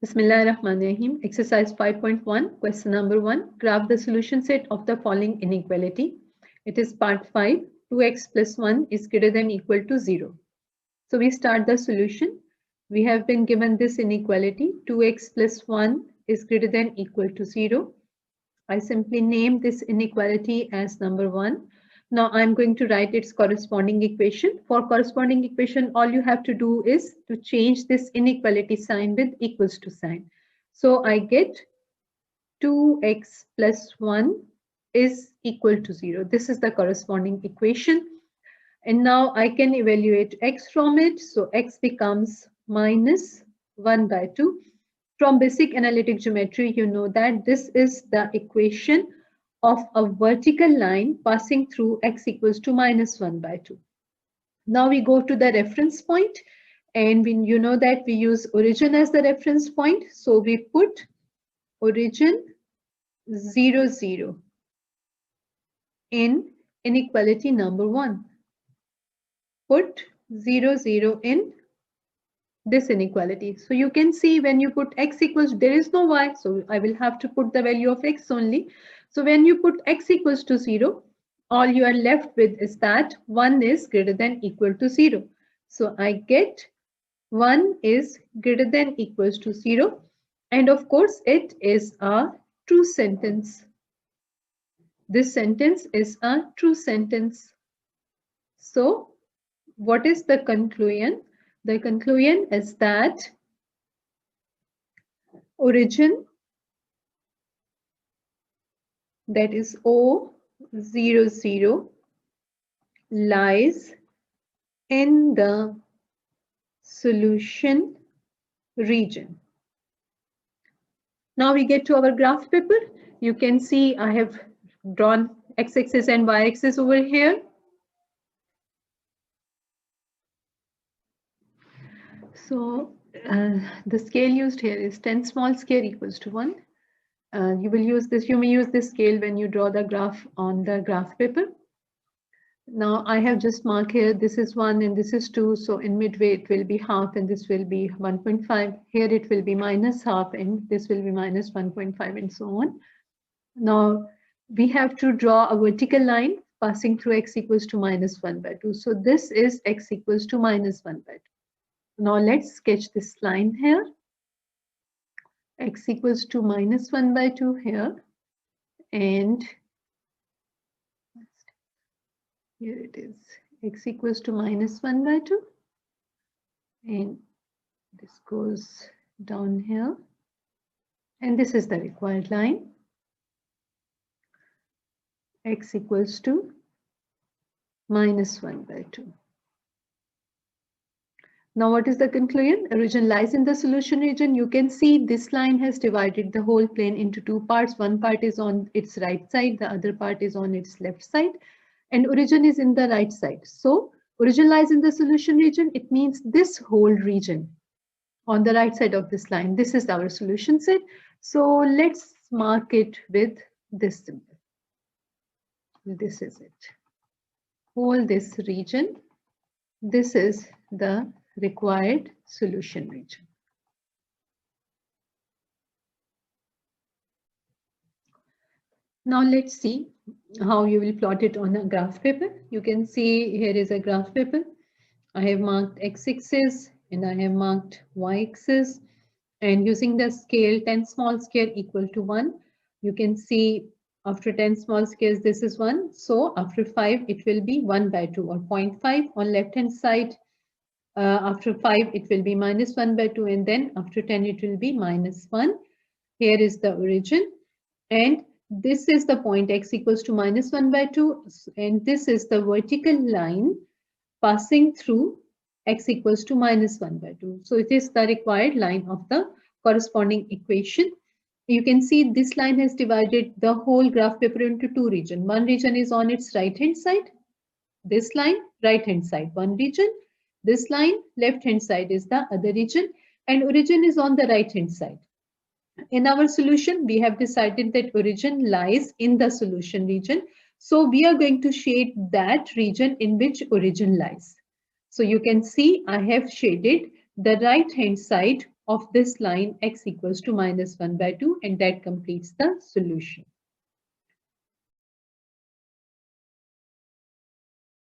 Bismillahirrahmanirrahim. Exercise 5.1, question number 1. Graph the solution set of the following inequality. It is part 5. 2x plus 1 is greater than equal to 0. So we start the solution. We have been given this inequality. 2x plus 1 is greater than equal to 0. I simply name this inequality as number 1. Now I'm going to write its corresponding equation. For corresponding equation, all you have to do is to change this inequality sign with equals to sign. So I get 2x plus 1 is equal to 0. This is the corresponding equation. And now I can evaluate x from it. So x becomes minus 1 by 2. From basic analytic geometry, you know that this is the equation of a vertical line passing through x equals to minus 1 by 2. Now we go to the reference point, and you know that we use origin as the reference point. So we put origin 0, 0 in inequality number 1. Put 0, 0 in this inequality. So you can see when you put x equals, there is no y, so I will have to put the value of x only. So when you put x equals to 0, all you are left with is that 1 is greater than equal to 0. So I get 1 is greater than equals to 0. And of course, it is a true sentence. This sentence is a true sentence. So what is the conclusion? The conclusion is that origin, that is O 0, 0, lies in the solution region. Now we get to our graph paper. You can see I have drawn x-axis and y-axis over here. So the scale used here is 10 small scale equals to 1. You may use this scale when you draw the graph on the graph paper. Now I have just marked here, this is 1 and this is 2. So in midway it will be half and this will be 1.5. Here it will be minus half and this will be minus 1.5 and so on. Now we have to draw a vertical line passing through x equals to minus 1 by 2. So this is x equals to minus 1 by 2. Now let's sketch this line here. X equals to minus 1 by 2 here. And here it is. X equals to minus 1 by 2. And this goes down here. And this is the required line. X equals to minus 1 by 2. Now what is the conclusion? Origin lies in the solution region. You can see this line has divided the whole plane into two parts. One part is on its right side, the other part is on its left side, and origin is in the right side. So origin lies in the solution region. It means this whole region on the right side of this line. This is our solution set. So let's mark it with this symbol. This is it. Whole this region. This is the required solution region. Now let's see how you will plot it on a graph paper. You can see here is a graph paper. I have marked x-axis and I have marked y-axis, and using the scale 10 small scale equal to 1, you can see after 10 small scales this is 1. So after 5 it will be 1 by 2 or 0.5 on left hand side. After 5 it will be minus 1 by 2, and then after 10 it will be minus 1. Here is the origin, and this is the point x equals to minus 1 by 2, and this is the vertical line passing through x equals to minus 1 by 2. So it is the required line of the corresponding equation. You can see this line has divided the whole graph paper into two regions. One region is on its right hand side. This line right hand side, one region. This line left hand side is the other region, and origin is on the right hand side. In our solution, we have decided that origin lies in the solution region. So we are going to shade that region in which origin lies. So you can see I have shaded the right hand side of this line x equals to minus 1 by 2, and that completes the solution.